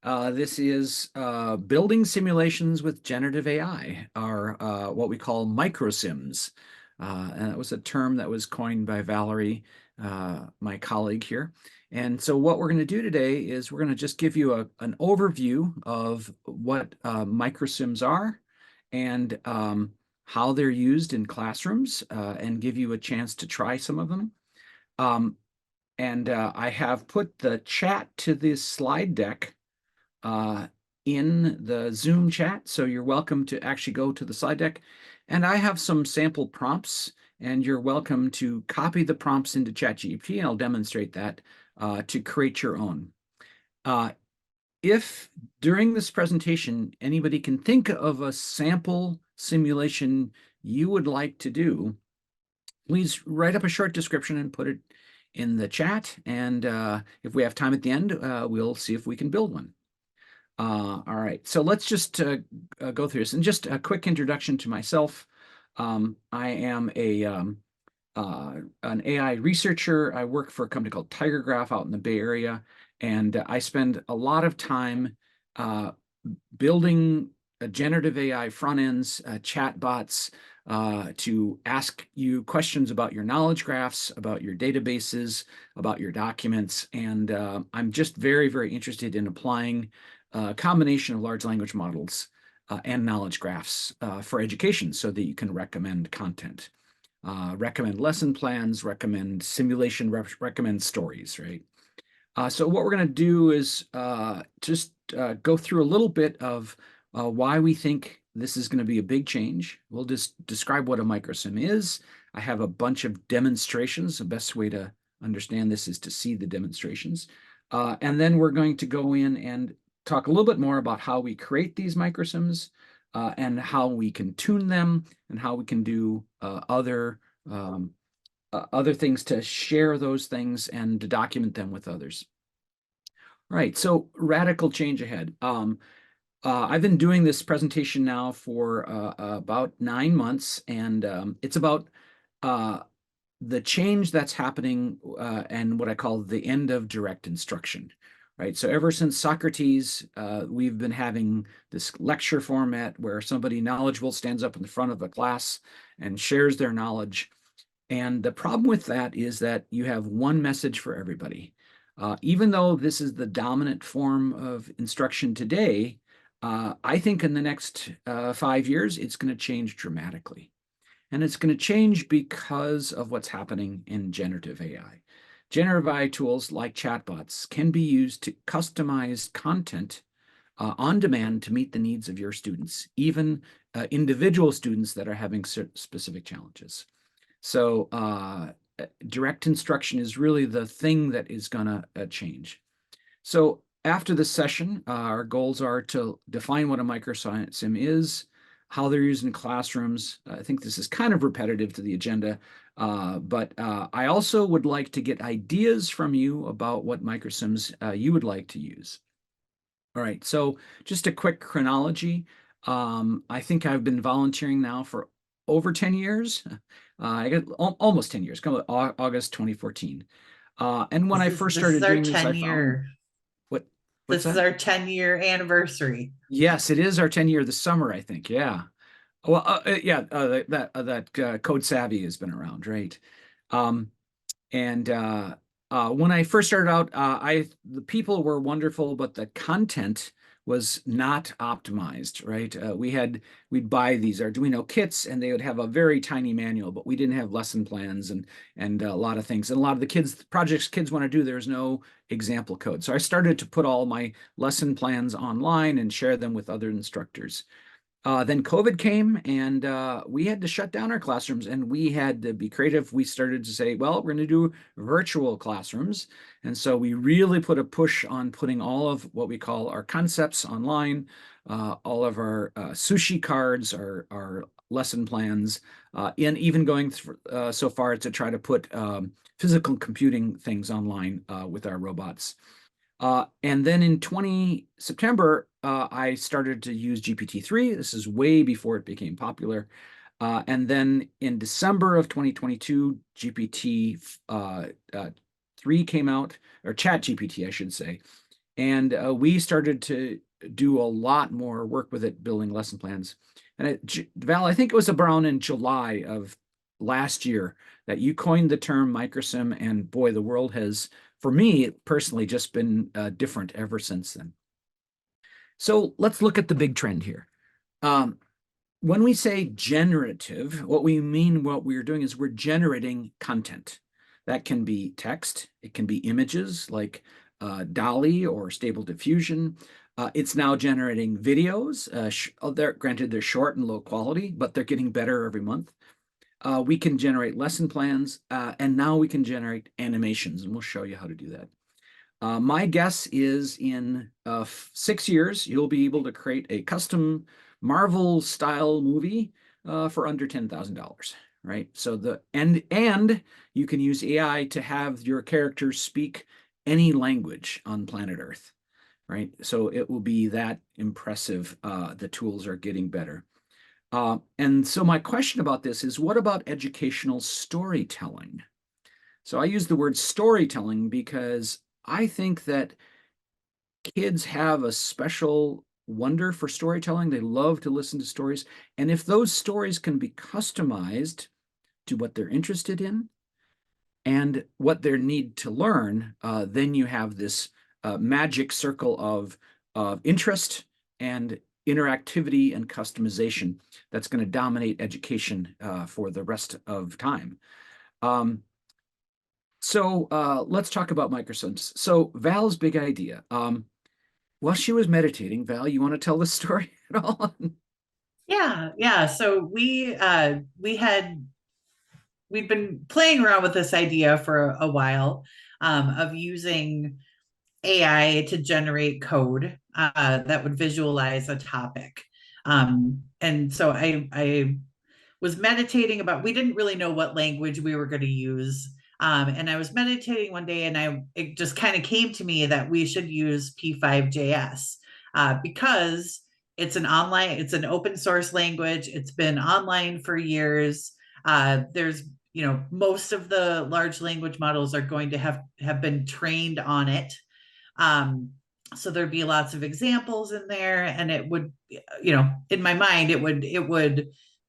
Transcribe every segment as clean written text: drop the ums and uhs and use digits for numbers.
This is building simulations with generative AI, or what we call microsims. And that was a term that was coined by Valerie, my colleague here. And so what we're going to do today is we're going to just give you an overview of what microsims are and how they're used in classrooms, and give you a chance to try some of them. And I have put the chat to this slide deck in the Zoom chat, so you're welcome to actually go to the slide deck. And I have some sample prompts, and you're welcome to copy the prompts into ChatGPT, and I'll demonstrate that to create your own. If during this presentation anybody can think of a sample simulation you would like to do, please write up a short description and put it in the chat. And if we have time at the end, we'll see if we can build one. All right, so let's just go through this. And just a quick introduction to myself. I am an AI researcher. I work for a company called TigerGraph out in the Bay Area, and I spend a lot of time building generative AI front ends, chatbots, to ask you questions about your knowledge graphs, about your databases, about your documents. And I'm just very, very interested in applying a combination of large language models and knowledge graphs for education so that you can recommend content, recommend lesson plans, recommend simulation, recommend stories, right? So what we're going to do is just go through a little bit of why we think this is going to be a big change. We'll just describe what a microsim is. I have a bunch of demonstrations. The best way to understand this is to see the demonstrations. And then we're going to go in and talk a little bit more about how we create these microsims, and how we can tune them, and how we can do other things to share those things and to document them with others. Right, so radical change ahead. I've been doing this presentation now for about 9 months, and it's about the change that's happening and what I call the end of direct instruction. Right, so ever since Socrates, we've been having this lecture format where somebody knowledgeable stands up in the front of a class and shares their knowledge. And the problem with that is that you have one message for everybody. Even though this is the dominant form of instruction today, I think in the next 5 years, it's going to change dramatically. And it's going to change because of what's happening in generative AI. Generative AI tools like chatbots can be used to customize content on demand to meet the needs of your students, even individual students that are having specific challenges. So direct instruction is really the thing that is going to change. So after this session, our goals are to define what a microsim is, how they're used in classrooms. I think this is kind of repetitive to the agenda, but I also would like to get ideas from you about what microsims you would like to use. All right, so just a quick chronology. I think I've been volunteering now for over 10 years. I got almost 10 years, come August 2014. And when I first started doing this, I found what's This is that? our 10-year anniversary. Yes, it is our 10-year this summer, I think. Yeah. Well, yeah, that Code Savvy has been around, right? And when I first started out, the people were wonderful, but the content was not optimized, right? We'd buy these Arduino kits, and they would have a very tiny manual, but we didn't have lesson plans and a lot of things. And a lot of the projects kids want to do, there's no example code. So I started to put all my lesson plans online and share them with other instructors. Then COVID came, and we had to shut down our classrooms, and we had to be creative. We started to say, well, we're going to do virtual classrooms. And so we really put a push on putting all of what we call our concepts online, all of our sushi cards, our lesson plans, and even going so far to try to put physical computing things online with our robots. And then in September, I started to use GPT-3. This is way before it became popular. And then in December of 2022, GPT-3 came out, or ChatGPT, I should say. And we started to do a lot more work with it, building lesson plans. And Val, I think it was around in July of last year that you coined the term MicroSim, and boy, the world has, for me personally, just been different ever since then. So let's look at the big trend here. When we say generative, what we mean, what we're doing is we're generating content. That can be text, it can be images like DALL-E or Stable Diffusion. It's now generating videos. Granted, they're short and low quality, but they're getting better every month. We can generate lesson plans, and now we can generate animations, and we'll show you how to do that. My guess is in 6 years, you'll be able to create a custom Marvel style movie for under $10,000, right? So and you can use AI to have your characters speak any language on planet Earth, right? So it will be that impressive. The tools are getting better. And so my question about this is, what about educational storytelling? So I use the word storytelling because I think that kids have a special wonder for storytelling. They love to listen to stories. And if those stories can be customized to what they're interested in and what they need to learn, then you have this magic circle of interest and interactivity and customization that's going to dominate education for the rest of time. So let's talk about MicroSims. So Val's big idea. While she was meditating, Val, you want to tell the story at all? Yeah. So we'd been playing around with this idea for a while, of using AI to generate code that would visualize a topic. And so I was meditating about, we didn't really know what language we were going to use. And I was meditating one day, and it just kind of came to me that we should use P5JS because it's an open source language. It's been online for years. There's, most of the large language models are going to have been trained on it. So there'd be lots of examples in there, and it would, in my mind, it would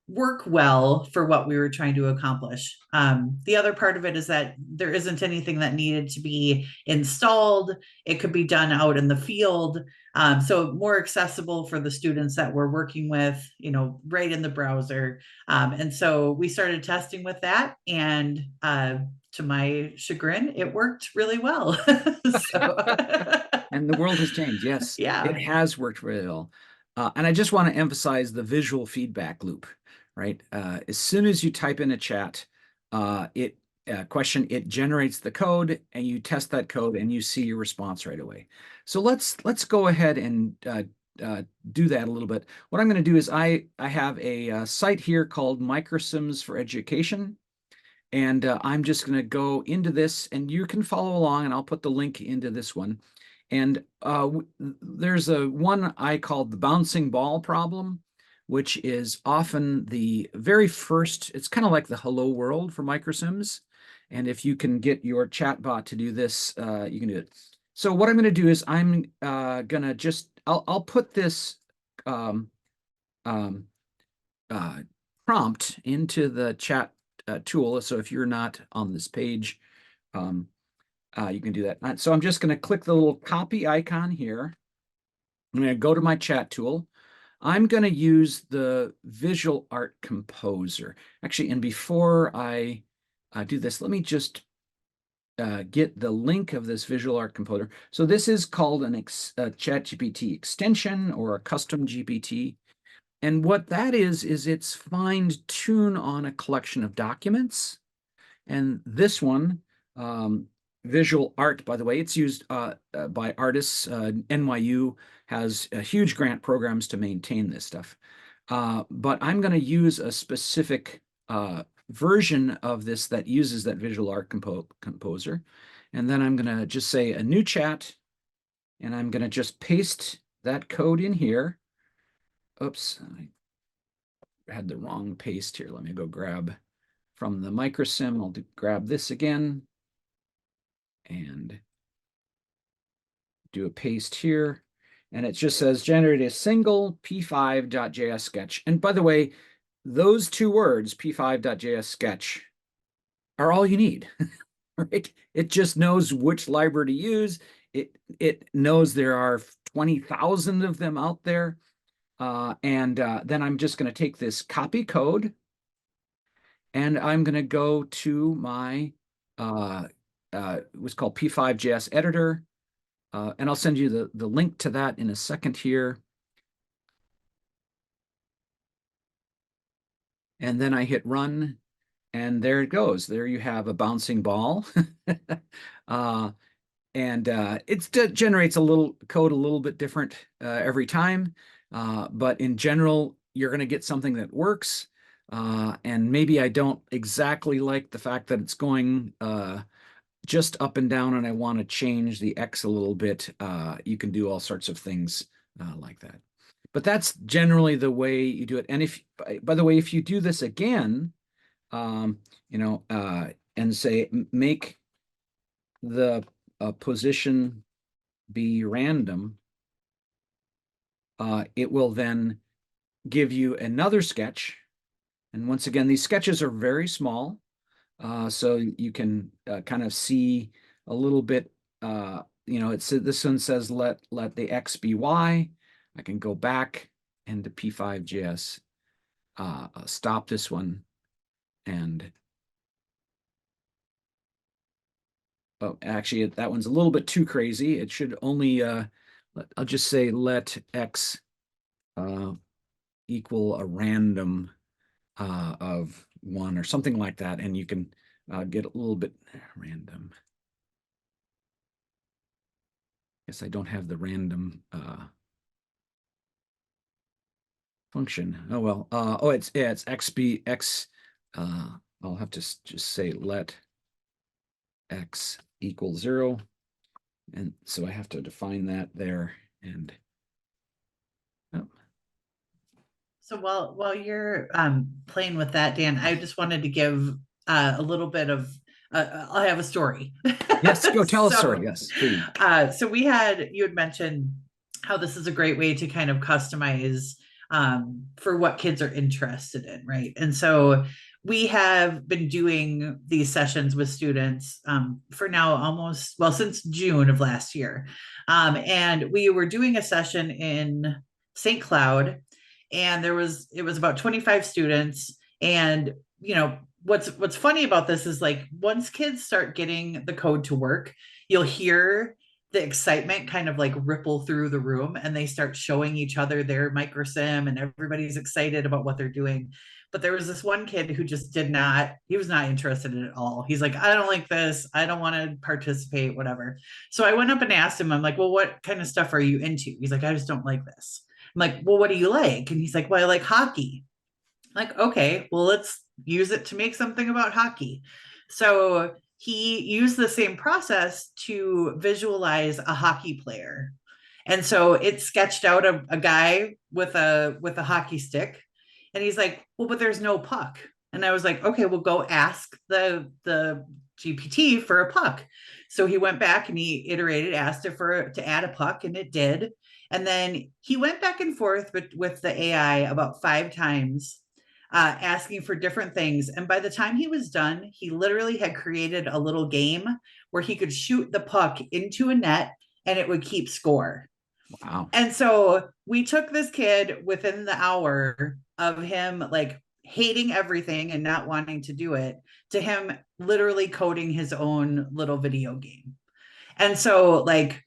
work well for what we were trying to accomplish. The other part of it is that there isn't anything that needed to be installed. It could be done out in the field. So more accessible for the students that we're working with, right in the browser. And so we started testing with that, and to my chagrin, it worked really well. So And the world has changed. Yes, yeah. it has worked really well. And I just want to emphasize the visual feedback loop, right? As soon as you type in a chat, question, it generates the code, and you test that code, and you see your response right away. So let's go ahead and do that a little bit. What I'm going to do is I have a site here called MicroSims for Education. And I'm just going to go into this, and you can follow along, and I'll put the link into this one. And there's a one I called the bouncing ball problem, which is often the very first, it's kind of like the hello world for MicroSims. And if you can get your chatbot to do this, you can do it. So what I'm going to do is I'm going to just, I'll put this um, prompt into the chat tool. So if you're not on this page, you can do that. So I'm just going to click the little copy icon here. I'm going to go to my chat tool. I'm going to use the Visual Art Composer. Actually, and before I do this, let me just get the link of this Visual Art Composer. So this is called a ChatGPT extension or a custom GPT. And what that is it's fine-tune on a collection of documents. And this one, visual art, by the way, it's used by artists. NYU has huge grant programs to maintain this stuff. But I'm going to use a specific version of this that uses that visual art composer. And then I'm going to just say a new chat, and I'm going to just paste that code in here. Oops, I had the wrong paste here. Let me go grab from the MicroSim. I'll grab this again and do a paste here, and it just says generate a single p5.js sketch. And by the way, those two words, p5.js sketch, are all you need, right? It just knows which library to use. It knows there are 20,000 of them out there. Then I'm just going to take this copy code, and I'm going to go to my what's called P5JS editor, and I'll send you the link to that in a second here. And then I hit run, and there it goes. There you have a bouncing ball. It generates a little code a little bit different every time. But in general, you're going to get something that works. And maybe I don't exactly like the fact that it's going just up and down, and I want to change the X a little bit. You can do all sorts of things like that. But that's generally the way you do it. And if, by the way, if you do this again, and say make the position be random, it will then give you another sketch. And once again, these sketches are very small, so you can kind of see a little bit. This one says let the X be Y. I can go back into P5JS, stop this one, and oh, actually, that one's a little bit too crazy. It should only, I'll just say let X equal a random of 1 or something like that, and you can get a little bit random. Guess I don't have the random function. Oh well. It's XB X. I'll have to just say let X equal 0, and so I have to define that there. And oh. So while you're playing with that, Dan, I just wanted to give a little bit of I have a story. Yes, go tell a story. Yes, please. So you had mentioned how this is a great way to kind of customize for what kids are interested in, right? And so we have been doing these sessions with students for now since June of last year. And we were doing a session in St. Cloud, and it was about 25 students. And what's funny about this is, like, once kids start getting the code to work, you'll hear the excitement kind of like ripple through the room, and they start showing each other their MicroSim, and everybody's excited about what they're doing. But there was this one kid who just he was not interested in it at all. He's like, I don't like this. I don't want to participate, whatever. So I went up and asked him, I'm like, well, what kind of stuff are you into? He's like, I just don't like this. I'm like, well, what do you like? And he's like, well, I like hockey. I'm like, okay, well, let's use it to make something about hockey. So he used the same process to visualize a hockey player. And so it sketched out a guy with a hockey stick. And he's like, well, but there's no puck. And I was like, okay, well, go ask the GPT for a puck. So he went back and he iterated, asked it to add a puck, and it did. And then he went back and forth with the AI about 5 times, asking for different things. And by the time he was done, he literally had created a little game where he could shoot the puck into a net and it would keep score. Wow. And so we took this kid within the hour of him like hating everything and not wanting to do it, to him literally coding his own little video game. And so, like,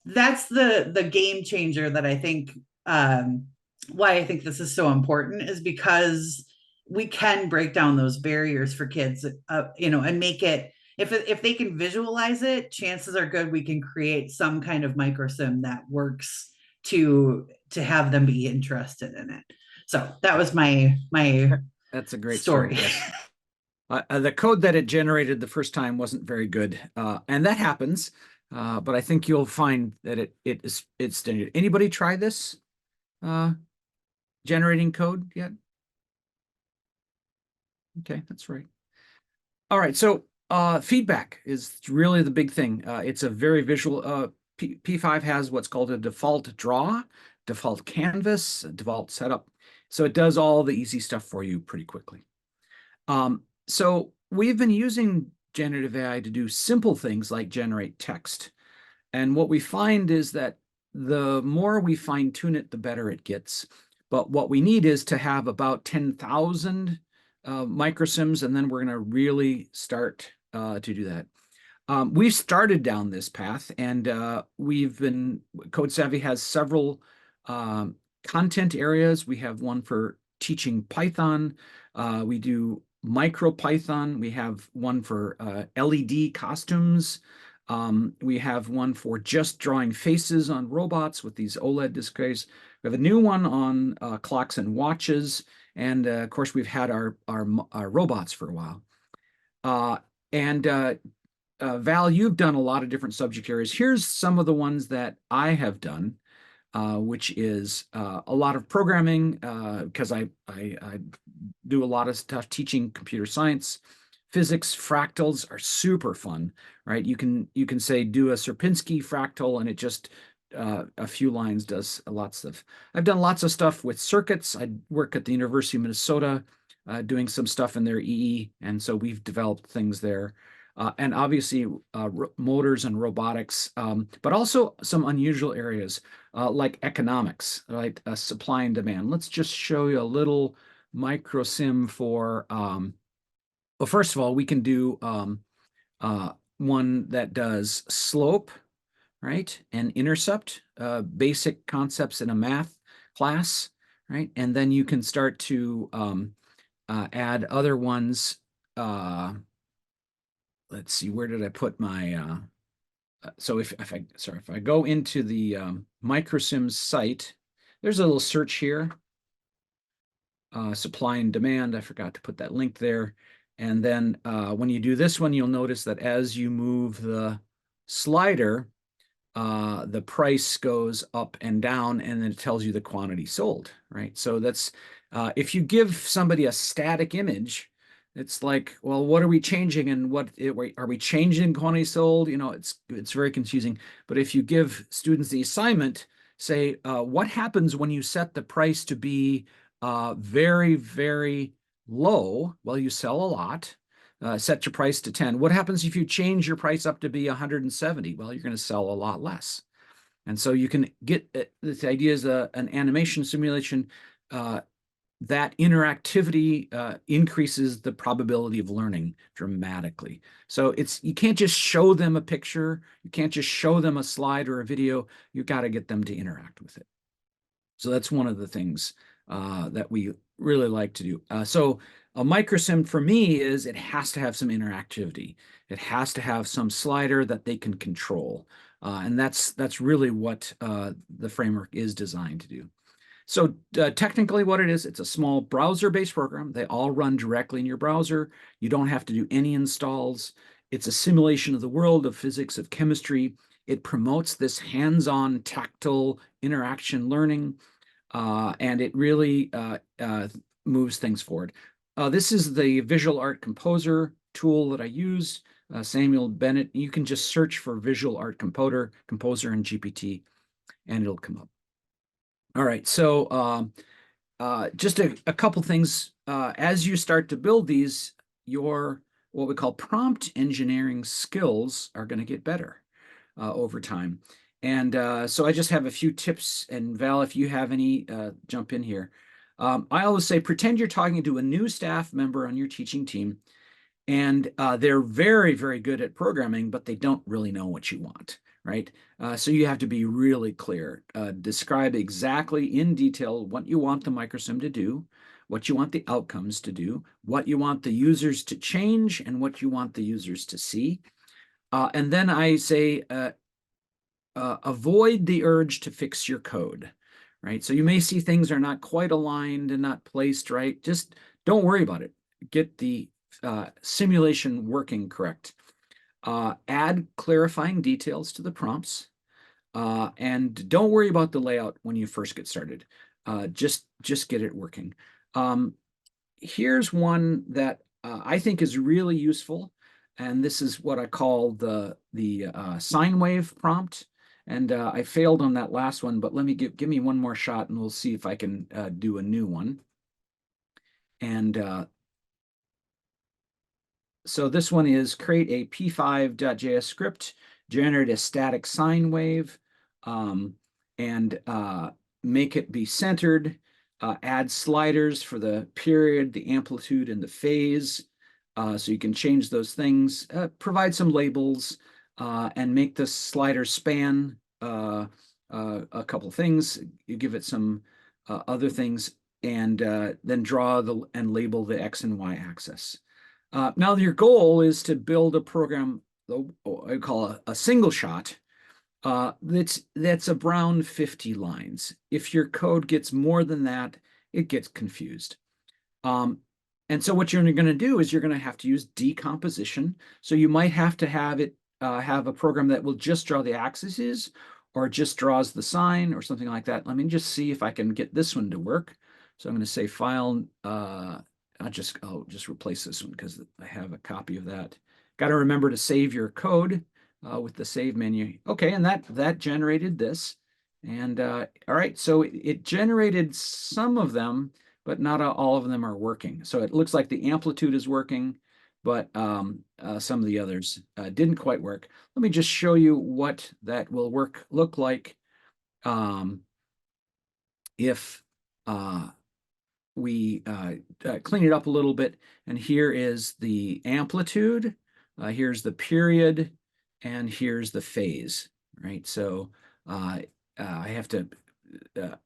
that's the game changer that I think, why I think this is so important, is because we can break down those barriers for kids, and make it, if they can visualize it, chances are good we can create some kind of microsim that works to have them be interested in it. So that was my that's a great story. Yes. The code that it generated the first time wasn't very good, and that happens. But I think you'll find that it's standard. Anybody try this generating code yet? Okay, that's right. All right, so feedback is really the big thing. It's a very visual. P5 has what's called a default draw, default canvas, default setup. So it does all the easy stuff for you pretty quickly. So we've been using generative AI to do simple things like generate text. And what we find is that the more we fine tune it, the better it gets. But what we need is to have about 10,000 microsims, and then we're going to really start to do that. We've started down this path, and Code Savvy has several content areas. We have one for teaching Python. We do MicroPython. We have one for LED costumes. We have one for just drawing faces on robots with these OLED displays. We have a new one on clocks and watches. And of course, we've had our robots for a while. And Val, you've done a lot of different subject areas. Here's some of the ones that I have done, which is a lot of programming, because I do a lot of stuff teaching computer science. Physics fractals are super fun, right? You can say do a Sierpinski fractal, and it just a few lines does a lot of stuff. I've done lots of stuff with circuits. I work at the University of Minnesota, doing some stuff in their EE, and so we've developed things there. And obviously motors and robotics, but also some unusual areas like economics, right? Supply and demand. Let's just show you a little MicroSim for, well, first of all, we can do one that does slope, right? And intercept, basic concepts in a math class, right? And then you can start to add other ones. Let's see, where did I put my, so if I go into the MicroSim site, there's a little search here, supply and demand. I forgot to put that link there. And then when you do this one, you'll notice that as you move the slider, the price goes up and down, and then it tells you the quantity sold, right? So that's, if you give somebody a static image, it's like, well, what are we changing, and what are we changing quantity sold? You know, it's very confusing. But if you give students the assignment, say, what happens when you set the price to be very, very low? Well, you sell a lot. Set your price to 10. What happens if you change your price up to be 170? Well, you're going to sell a lot less. And so you can get, this idea is an animation simulation. That interactivity increases the probability of learning dramatically. So you can't just show them a picture. You can't just show them a slide or a video. You got to get them to interact with it. So that's one of the things that we really like to do. So a microsim for me is it has to have some interactivity. It has to have some slider that they can control. And that's really what the framework is designed to do. So technically what it is, it's a small browser-based program. They all run directly in your browser. You don't have to do any installs. It's a simulation of the world, of physics, of chemistry. It promotes this hands-on tactile interaction learning, and it really moves things forward. This is the Visual Art Composer tool that I use, Samuel Bennett. You can just search for Visual Art Composer in GPT, and it'll come up. All right, so just a couple things. As you start to build these, your what we call prompt engineering skills are going to get better over time. And so I just have a few tips, and Val, if you have any, jump in here. I always say, pretend you're talking to a new staff member on your teaching team, and they're very, very good at programming, but they don't really know what you want, right? So you have to be really clear. Describe exactly in detail what you want the microsim to do, what you want the outcomes to do, what you want the users to change, and what you want the users to see. And then I say, avoid the urge to fix your code, right? So you may see things are not quite aligned and not placed right. Just don't worry about it. Get the simulation working correct. Add clarifying details to the prompts, and don't worry about the layout when you first get started. Just get it working. Here's one that I think is really useful, and this is what I call the sine wave prompt. And I failed on that last one, but let me give me one more shot and we'll see if I can do a new one. And so this one is create a p5.js script, generate a static sine wave, and make it be centered, add sliders for the period, the amplitude, and the phase. So you can change those things, provide some labels, and make the slider span a couple things. You give it some other things, and then draw and label the X and Y axis. Now your goal is to build a program, I call a single shot, that's around 50 lines. If your code gets more than that, it gets confused. And so what you're going to do is you're going to have to use decomposition. So you might have to have it have a program that will just draw the axes or just draws the sine or something like that. Let me just see if I can get this one to work. So I'm going to say file, I'll just replace this one because I have a copy of that. Got to remember to save your code with the save menu. Okay, and that generated this. And all right, so it generated some of them, but not all of them are working. So it looks like the amplitude is working, but some of the others didn't quite work. Let me just show you what that will look like if we clean it up a little bit. And here is the amplitude, here's the period, and here's the phase, right? So I have to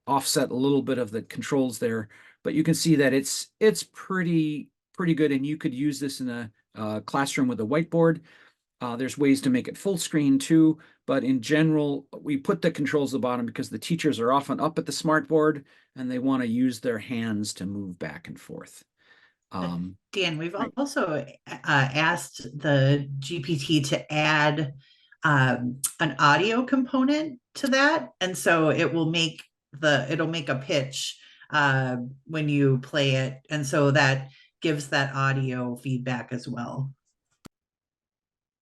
offset a little bit of the controls there, but you can see that it's pretty good, and you could use this in a classroom with a whiteboard. There's ways to make it full screen too, but in general, we put the controls at the bottom because the teachers are often up at the smartboard and they want to use their hands to move back and forth. Dan, we've Right. also asked the GPT to add an audio component to that, and so it'll make a pitch when you play it, and so that gives that audio feedback as well.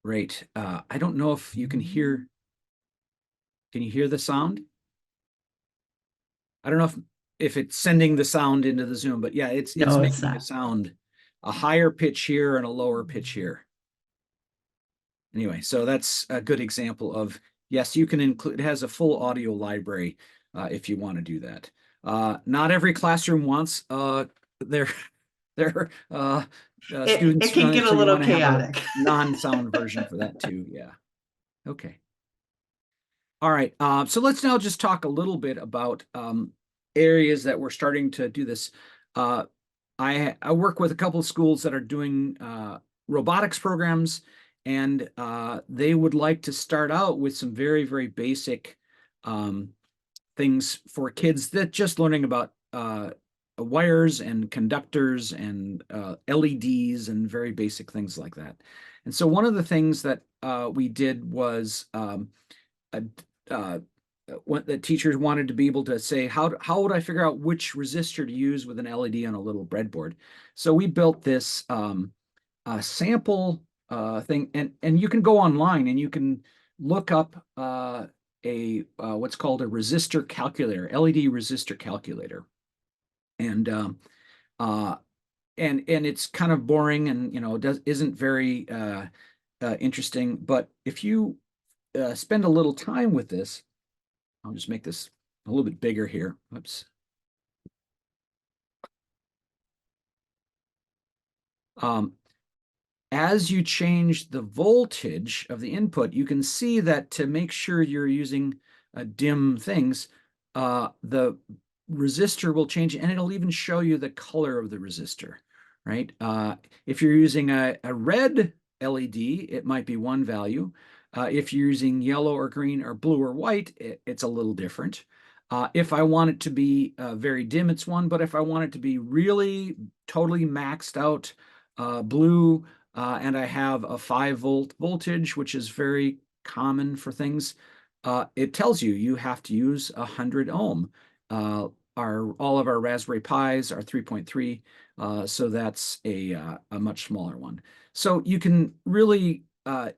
Great. I don't know if you can hear the sound? I don't know if it's sending the sound into the Zoom, but yeah, it's No, it's making a not. sound, a higher pitch here and a lower pitch here. Anyway, so that's a good example of, yes, you can include, it has a full audio library if you want to do that. Not every classroom wants their It students can running, get a so you little want to have a chaotic. non-sound version for that too. Yeah. Okay. All right. So let's now just talk a little bit about areas that we're starting to do this. I work with a couple of schools that are doing robotics programs, and they would like to start out with some very, very basic things for kids that just learning about wires and conductors and LEDs and very basic things like that. And so one of the things that we did was what the teachers wanted to be able to say, how would I figure out which resistor to use with an LED on a little breadboard? So we built this sample thing, and you can go online and you can look up what's called a resistor calculator, LED resistor calculator, and and it's kind of boring and isn't very interesting. But if you spend a little time with this, I'll just make this a little bit bigger here. Oops. As you change the voltage of the input, you can see that to make sure you're using dim things, the resistor will change, and it'll even show you the color of the resistor, right? If you're using a red LED, it might be one value. If you're using yellow or green or blue or white, it's a little different. If I want it to be very dim, it's one, but if I want it to be really totally maxed out blue, and I have a 5-volt voltage, which is very common for things, it tells you have to use 100 ohm. All of our Raspberry Pis are 3.3, so that's a much smaller one. So you can really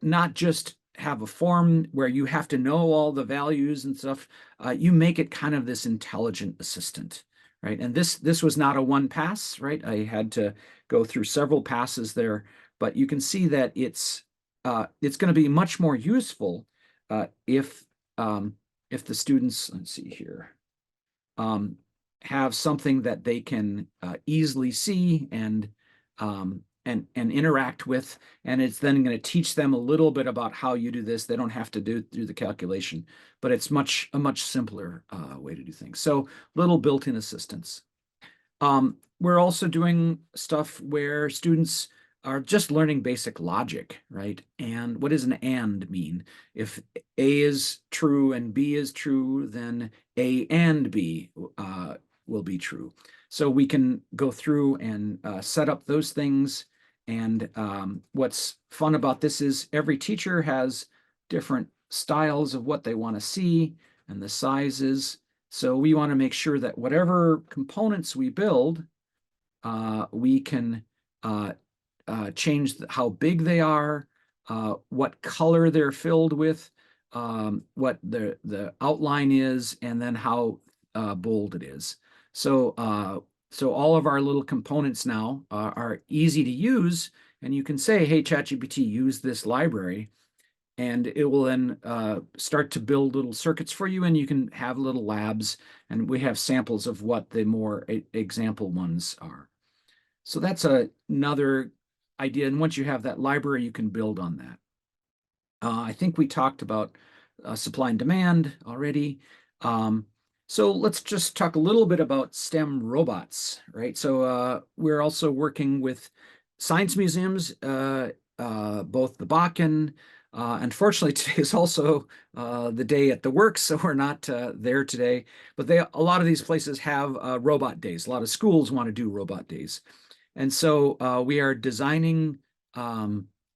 not just have a form where you have to know all the values and stuff. You make it kind of this intelligent assistant, right? And this was not a one pass, right? I had to go through several passes there, but you can see that it's going to be much more useful if the students, let's see here, um, have something that they can easily see and interact with, and it's then going to teach them a little bit about how you do this. They don't have to do the calculation, but it's a much simpler way to do things. So little built-in assistance. We're also doing stuff where students are just learning basic logic, right? And what does an and mean? If A is true and B is true, then A and B will be true. So we can go through and set up those things. And what's fun about this is every teacher has different styles of what they want to see and the sizes. So we want to make sure that whatever components we build, we can change how big they are, what color they're filled with, what the outline is, and then how bold it is. So all of our little components now are easy to use, and you can say, hey, ChatGPT, use this library, and it will then start to build little circuits for you, and you can have little labs, and we have samples of what the more example ones are. So that's another idea, and once you have that library, you can build on that. I think we talked about supply and demand already. So let's just talk a little bit about STEM robots, right? So we're also working with science museums, both the Bakken. Unfortunately, today is also the day at the works, so we're not there today. But a lot of these places have robot days. A lot of schools want to do robot days. And so we are designing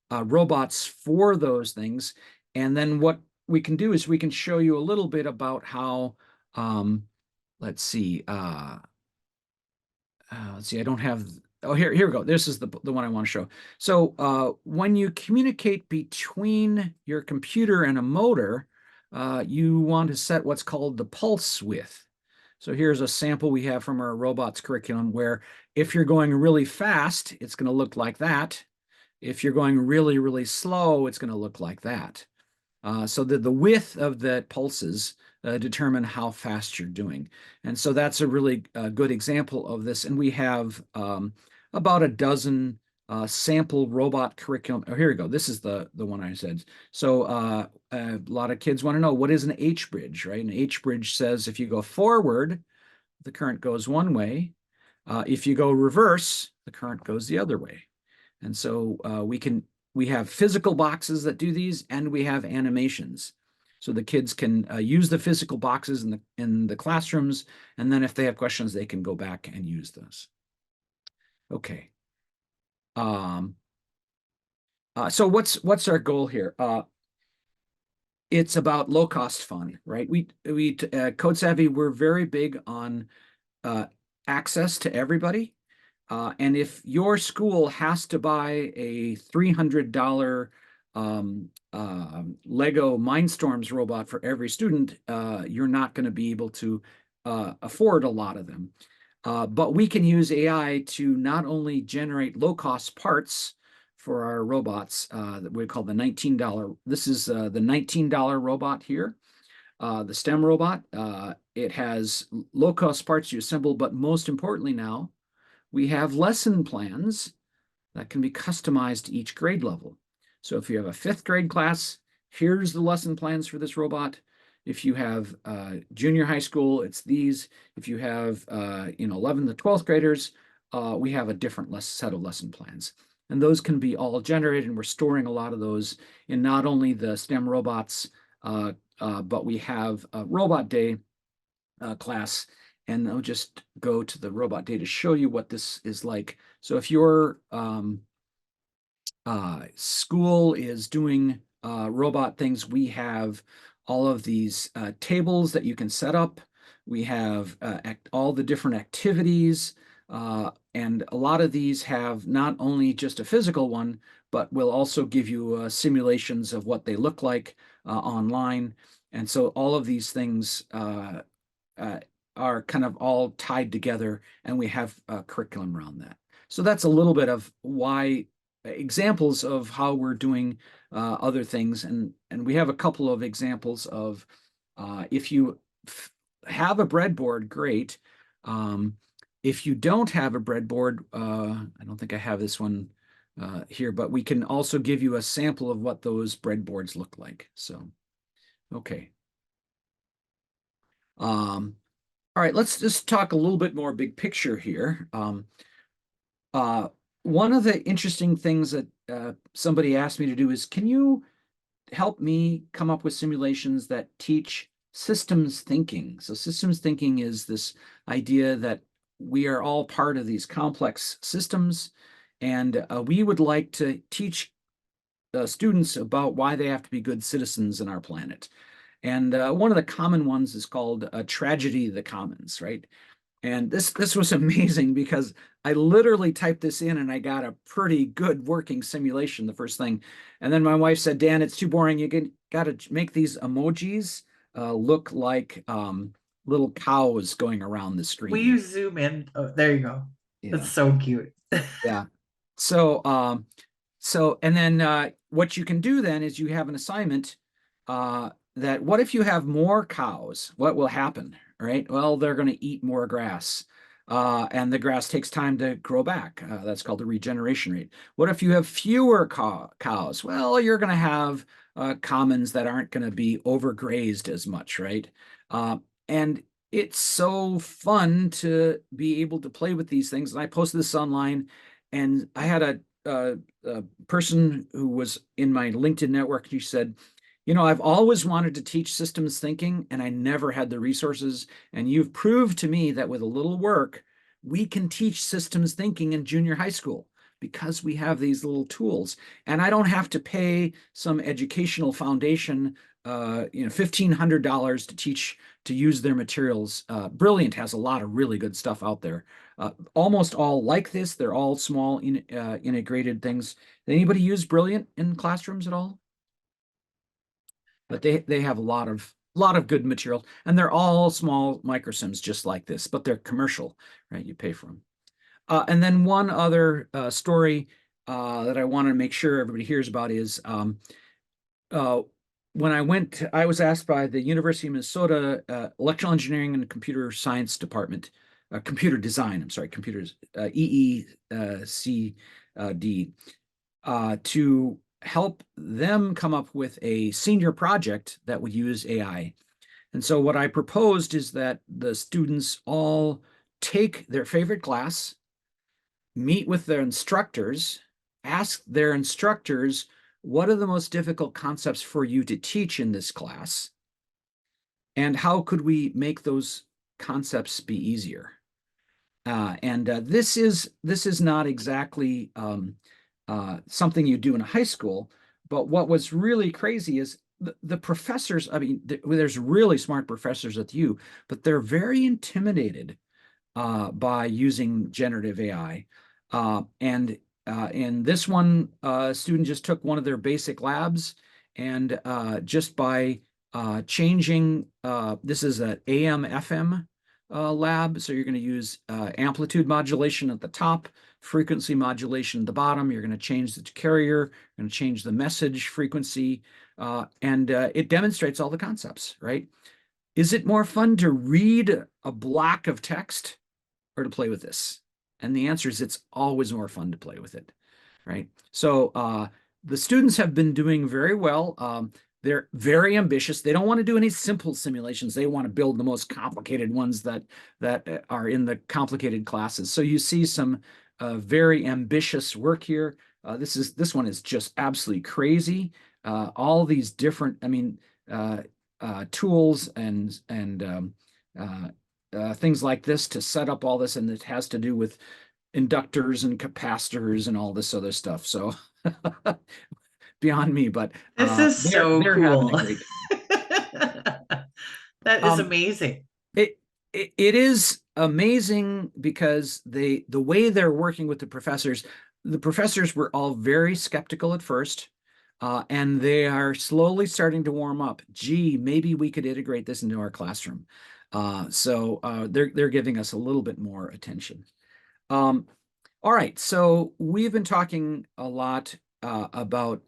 robots for those things. And then what we can do is we can show you a little bit about how, let's see, I don't have, oh, here we go. This is the one I want to show. So when you communicate between your computer and a motor, you want to set what's called the pulse width. So here's a sample we have from our robots curriculum where if you're going really fast, it's going to look like that. If you're going really, really slow, it's going to look like that. So the width of the pulses determine how fast you're doing. And so that's a really good example of this. And we have about a dozen sample robot curriculum. Oh, here we go. This is the one I said. So a lot of kids want to know, what is an H bridge, right? An H bridge says if you go forward, the current goes one way. If you go reverse, the current goes the other way. And so we have physical boxes that do these, and we have animations. So the kids can use the physical boxes in the classrooms, and then if they have questions, they can go back and use those. Okay. So what's our goal here? It's about low cost fun, right? We Code Savvy, we're very big on access to everybody. And if your school has to buy a $300 Lego Mindstorms robot for every student, you're not going to be able to afford a lot of them. But we can use AI to not only generate low-cost parts for our robots that we call the $19. This is the $19 robot here, the STEM robot. It has low-cost parts you assemble, but most importantly now, we have lesson plans that can be customized to each grade level. So if you have a 5th grade class, here's the lesson plans for this robot. If you have junior high school, it's these. If you have 11th to 12th graders, we have a different set of lesson plans. And those can be all generated, and we're storing a lot of those in not only the STEM robots, but we have a robot day class. And I'll just go to the robot day to show you what this is like. So if your school is doing robot things, we have all of these tables that you can set up. We have all the different activities. And a lot of these have not only just a physical one, but will also give you simulations of what they look like online. And so all of these things uh, are kind of all tied together, and we have a curriculum around that. So that's a little bit of why examples of how we're doing other things, and we have a couple of examples of if you have a breadboard, great. If you don't have a breadboard, I don't think I have this one here, but we can also give you a sample of what those breadboards look like. So, okay. All right, let's just talk a little bit more big picture here. Uh, One of the interesting things that somebody asked me to do is, can you help me come up with simulations that teach systems thinking? So systems thinking is this idea that we are all part of these complex systems, and we would like to teach students about why they have to be good citizens in our planet. And one of the common ones is called Tragedy of the Commons, right? And this was amazing because I literally typed this in and I got a pretty good working simulation the first thing. And then my wife said, Dan, it's too boring. You got to make these emojis look like little cows going around the Will screen. you zoom in? Oh, there you go. Yeah. That's so cute. Yeah. So, and then what you can do then is you have an assignment that what if you have more cows? What will happen? Right? Well, they're going to eat more grass. And the grass takes time to grow back. That's called the regeneration rate. What if you have fewer cows? Well, you're going to have commons that aren't going to be overgrazed as much, right? And it's so fun to be able to play with these things. And I posted this online, and I had a person who was in my LinkedIn network. She said, I've always wanted to teach systems thinking, and I never had the resources. And you've proved to me that with a little work, we can teach systems thinking in junior high school because we have these little tools. And I don't have to pay some educational foundation, $1,500 to teach to use their materials. Brilliant has a lot of really good stuff out there. Almost all like this. They're all small integrated things. Did anybody use Brilliant in classrooms at all? But they have a lot of good material, and they're all small microsims just like this, but they're commercial, right? You pay for them. And then one other story that I want to make sure everybody hears about is uh, when I was asked by the University of Minnesota Electrical Engineering and Computer Science Department, Computer Design, I'm sorry, computers, EECD, to help them come up with a senior project that would use AI. And so what I proposed is that the students all take their favorite class, meet with their instructors, ask their instructors, what are the most difficult concepts for you to teach in this class? And how could we make those concepts be easier? And this is not exactly something you do in a high school, but what was really crazy is the professors. I mean, there's really smart professors at U, but they're very intimidated by using generative AI. And this one student just took one of their basic labs, and just by changing, this is an AM FM lab, so you're going to use amplitude modulation at the top, frequency modulation at the bottom. You're going to change the carrier, you're going to change the message frequency, and it demonstrates all the concepts, right? Is it more fun to read a block of text or to play with this? And the answer is it's always more fun to play with it, right? So the students have been doing very well. They're very ambitious. They don't want to do any simple simulations. They want to build the most complicated ones that are in the complicated classes. So you see some very ambitious work here. This one is just absolutely crazy. All these different, I mean, tools and things like this to set up all this, and it has to do with inductors and capacitors and all this other stuff. So beyond me, but This is they're so they're having a cool. great time. That is Um, amazing. it it is. amazing because the way they're working with the professors were all very skeptical at first, and they are slowly starting to warm up. Gee, maybe we could integrate this into our classroom. So they're giving us a little bit more attention. All right, so we've been talking a lot about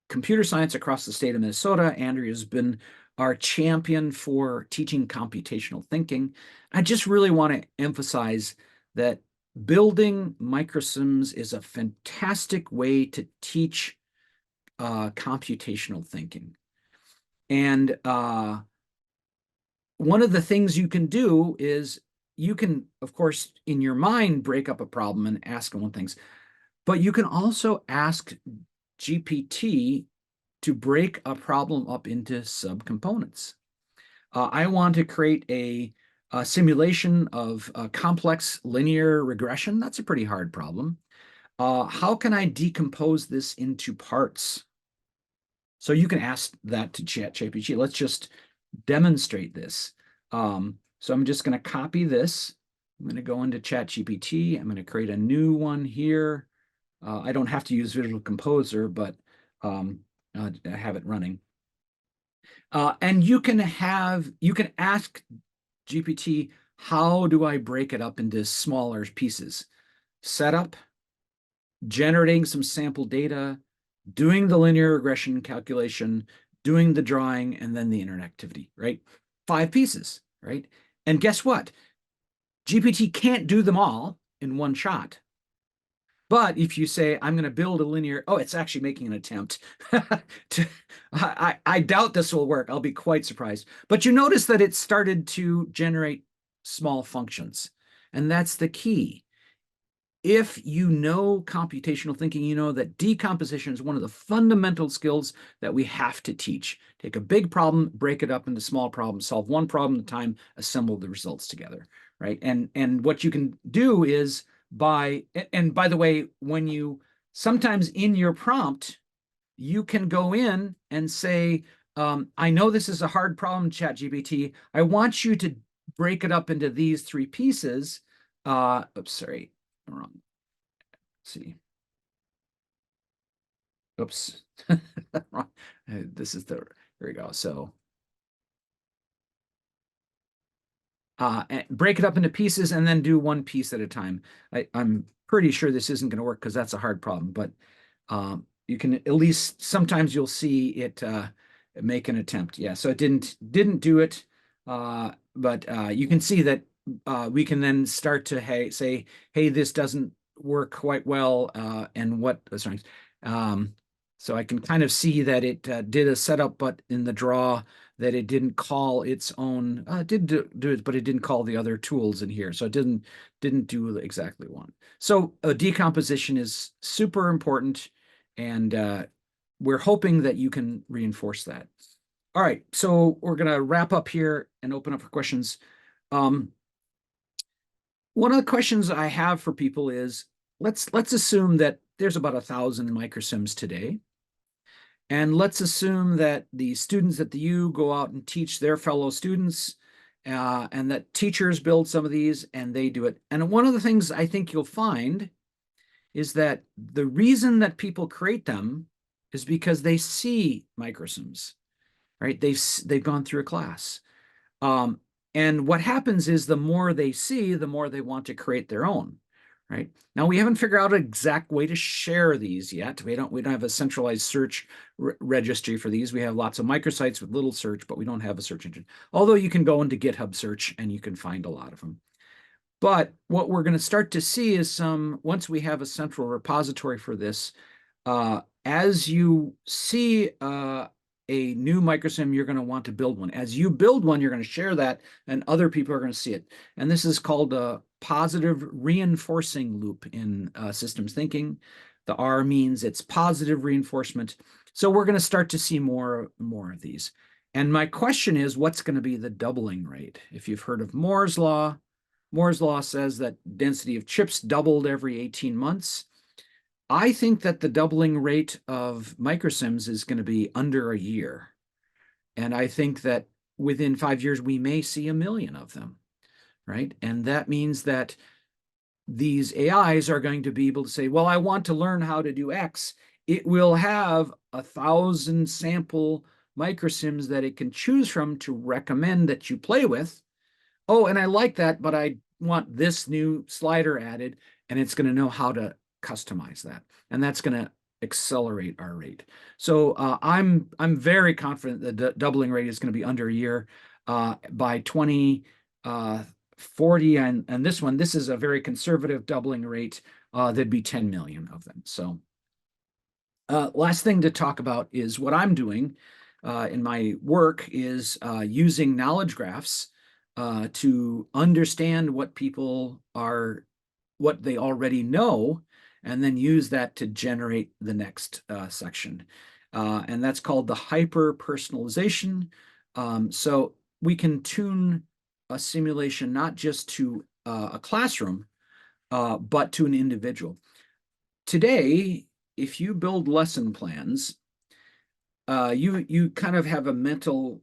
computer science across the state of Minnesota. Andrea has been our champion for teaching computational thinking. I just really want to emphasize that building microsims is a fantastic way to teach computational thinking. And one of the things you can do is you can, of course, in your mind, break up a problem and ask them things, but you can also ask GPT to break a problem up into subcomponents. I want to create a simulation of complex linear regression. That's a pretty hard problem. How can I decompose this into parts? So you can ask that to ChatGPT. Let's just demonstrate this. So I'm just going to copy this. I'm going to go into ChatGPT. I'm going to create a new one here. I don't have to use Visual Composer, but I have it running. And you can ask GPT, how do I break it up into smaller pieces? Setup, generating some sample data, doing the linear regression calculation, doing the drawing, and then the interactivity, right? 5 pieces, right? And guess what? GPT can't do them all in one shot. But if you say, I'm going to build a linear, oh, it's actually making an attempt. I doubt this will work. I'll be quite surprised. But you notice that it started to generate small functions. And that's the key. If you know computational thinking, you know that decomposition is one of the fundamental skills that we have to teach. Take a big problem, break it up into small problems, solve one problem at a time, assemble the results together, right? And what you can do is and by the way, when you sometimes in your prompt, you can go in and say, I know this is a hard problem, ChatGPT. I want you to break it up into these 3 pieces. Oops, sorry. Wrong. Let's see. Oops. This is here we go. So break it up into pieces and then do one piece at a time. I'm pretty sure this isn't going to work because that's a hard problem, but you can at least sometimes you'll see it make an attempt. Yeah, so it didn't do it, but you can see that we can then start to say, hey, this doesn't work quite well, and what, sorry. So I can kind of see that it did a setup, but in the draw that it didn't call its own, it did do it, but it didn't call the other tools in here. So it didn't do exactly one. So decomposition is super important, and we're hoping that you can reinforce that. All right, so we're going to wrap up here and open up for questions. One of the questions I have for people is, let's assume that there's about 1,000 microsims today. And let's assume that the students at the U go out and teach their fellow students, and that teachers build some of these and they do it. And one of the things I think you'll find is that the reason that people create them is because they see microsims, right? They've gone through a class. And what happens is the more they see, the more they want to create their own, right? Now we haven't figured out an exact way to share these yet. We don't have a centralized search registry for these. We have lots of microsites with little search, but we don't have a search engine. Although you can go into GitHub search and you can find a lot of them. But what we're going to start to see is once we have a central repository for this, as you see a new microsim, you're going to want to build one. As you build one, you're going to share that, and other people are going to see it. And this is called a positive reinforcing loop in systems thinking. The R means it's positive reinforcement. So we're going to start to see more of these. And my question is, what's going to be the doubling rate? If you've heard of Moore's law says that density of chips doubled every 18 months. I think that the doubling rate of microsims is going to be under a year. And I think that within 5 years, we may see 1 million of them. right? And that means that these AIs are going to be able to say, well, I want to learn how to do X. It will have 1,000 sample microsims that it can choose from to recommend that you play with. Oh, and I like that, but I want this new slider added, and it's going to know how to customize that. And that's going to accelerate our rate. So I'm very confident that the doubling rate is going to be under a year by 2040. And this is a very conservative doubling rate. There'd be 10 million of them. So last thing to talk about is what I'm doing in my work is using knowledge graphs to understand what they already know, and then use that to generate the next section. And that's called the hyper personalization. So we can tune a simulation not just to a classroom, but to an individual. Today, if you build lesson plans, you kind of have a mental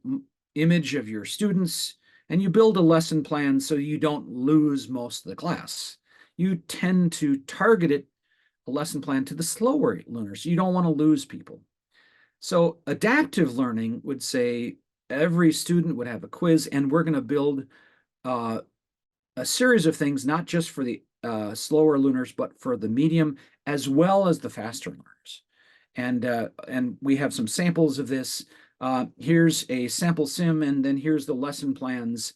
image of your students, and you build a lesson plan so you don't lose most of the class. You tend to target a lesson plan to the slower learners. You don't want to lose people. So adaptive learning would say every student would have a quiz, and we're going to build uh, a series of things, not just for the slower learners, but for the medium as well as the faster learners. And we have some samples of this. Here's a sample sim, and then here's the lesson plans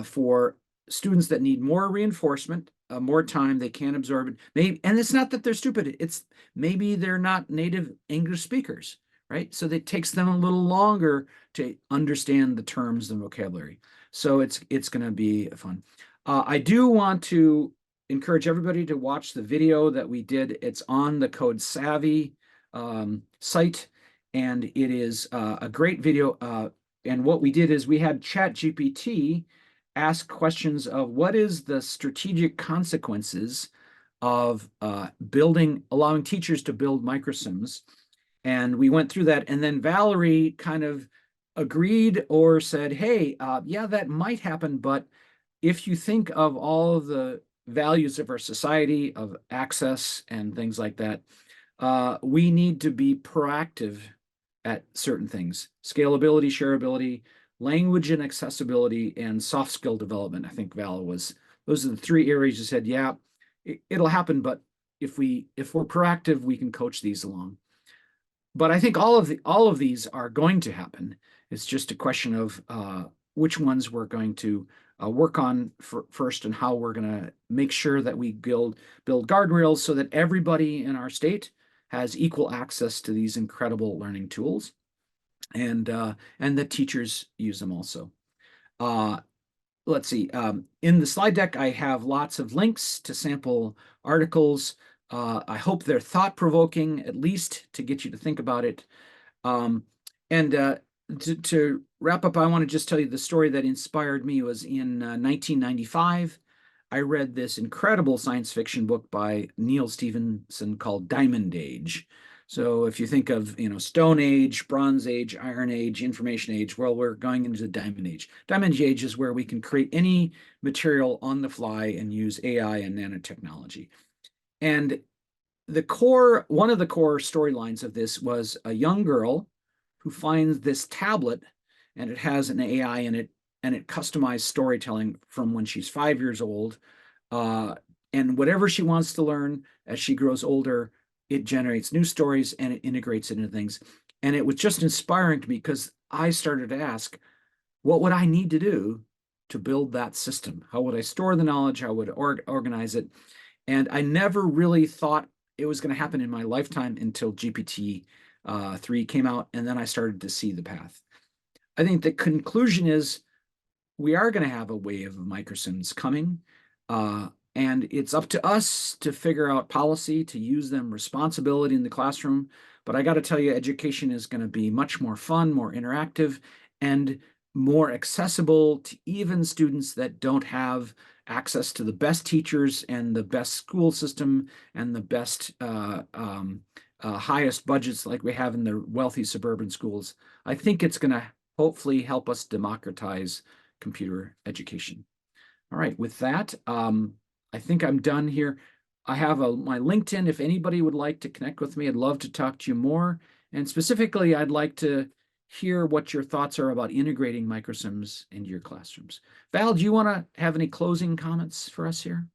for students that need more reinforcement, more time, they can't absorb it. Maybe, and it's not that they're stupid, it's maybe they're not native English speakers, right? So it takes them a little longer to understand the terms and vocabulary. So it's going to be fun. I do want to encourage everybody to watch the video that we did. It's on the Code Savvy site, and it is a great video. And what we did is we had ChatGPT ask questions of what is the strategic consequences of allowing teachers to build microsims. And we went through that. And then Valerie kind of agreed or said, hey, yeah, that might happen. But if you think of all of the values of our society, of access and things like that, we need to be proactive at certain things: scalability, shareability, language and accessibility, and soft skill development. I think those are the three areas you said, yeah, it'll happen, but if we're proactive, we can coach these along. But I think all of these are going to happen. It's just a question of which ones we're going to work on first, and how we're going to make sure that we build guardrails so that everybody in our state has equal access to these incredible learning tools, and that teachers use them also. Let's see. In the slide deck, I have lots of links to sample articles. I hope they're thought-provoking, at least to get you to think about it. And to wrap up, I want to just tell you the story that inspired me was in 1995. I read this incredible science fiction book by Neil Stephenson called Diamond Age. So if you think of, Stone Age, Bronze Age, Iron Age, Information Age, well, we're going into the Diamond Age. Diamond Age is where we can create any material on the fly and use AI and nanotechnology. And one of the core storylines of this was a young girl who finds this tablet, and it has an AI in it, and it customized storytelling from when she's 5 years old. And whatever she wants to learn as she grows older, it generates new stories and it integrates it into things. And it was just inspiring to me, because I started to ask, what would I need to do to build that system? How would I store the knowledge? How would I organize it? And I never really thought it was going to happen in my lifetime until GPT-3 came out, and then I started to see the path. I think the conclusion is we are going to have a wave of microsims coming, and it's up to us to figure out policy to use them responsibility in the classroom. But I got to tell you, education is going to be much more fun, more interactive, and more accessible to even students that don't have access to the best teachers and the best school system and the best highest budgets like we have in the wealthy suburban schools. I think it's going to hopefully help us democratize computer education. All right, with that, I think I'm done here. I have my LinkedIn. If anybody would like to connect with me, I'd love to talk to you more. And specifically, I'd like to hear what your thoughts are about integrating microsims into your classrooms. Val, do you want to have any closing comments for us here?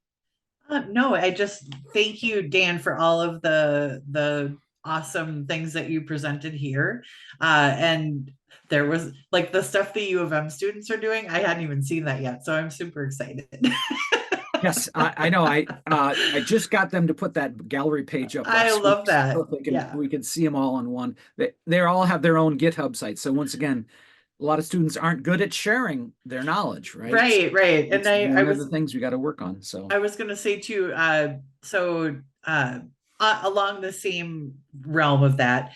No, I just thank you, Dan, for all of the awesome things that you presented here. And there was like the stuff the U of M students are doing. I hadn't even seen that yet, so I'm super excited. Yes, I know. I just got them to put that gallery page up I last week love so that. they can Yeah. we can see them all on one. They all have their own GitHub sites. So once again, a lot of students aren't good at sharing their knowledge, right? So Right, right. And it's I one of the was things we got to work on. So I was going to say too, along the same realm of that,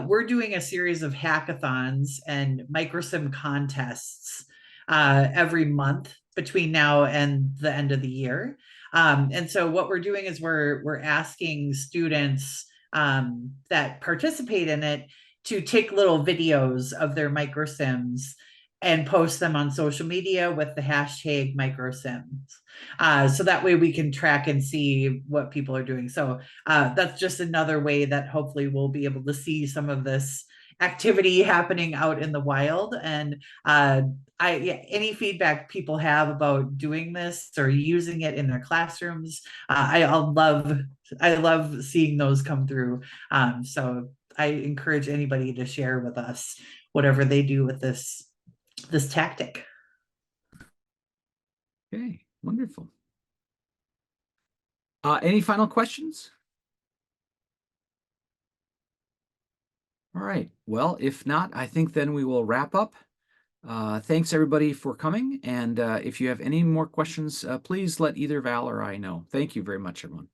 we're doing a series of hackathons and microsim contests every month between now and the end of the year. And so what we're doing is we're asking students that participate in it to take little videos of their microsims and post them on social media with the hashtag microsims. So that way we can track and see what people are doing. So that's just another way that hopefully we'll be able to see some of this activity happening out in the wild. And yeah, any feedback people have about doing this or using it in their classrooms, I love seeing those come through. So I encourage anybody to share with us whatever they do with this tactic. okay, wonderful. Any final questions? All right. Well, if not, I think then we will wrap up. Thanks everybody for coming. And if you have any more questions, please let either Val or I know. Thank you very much, everyone.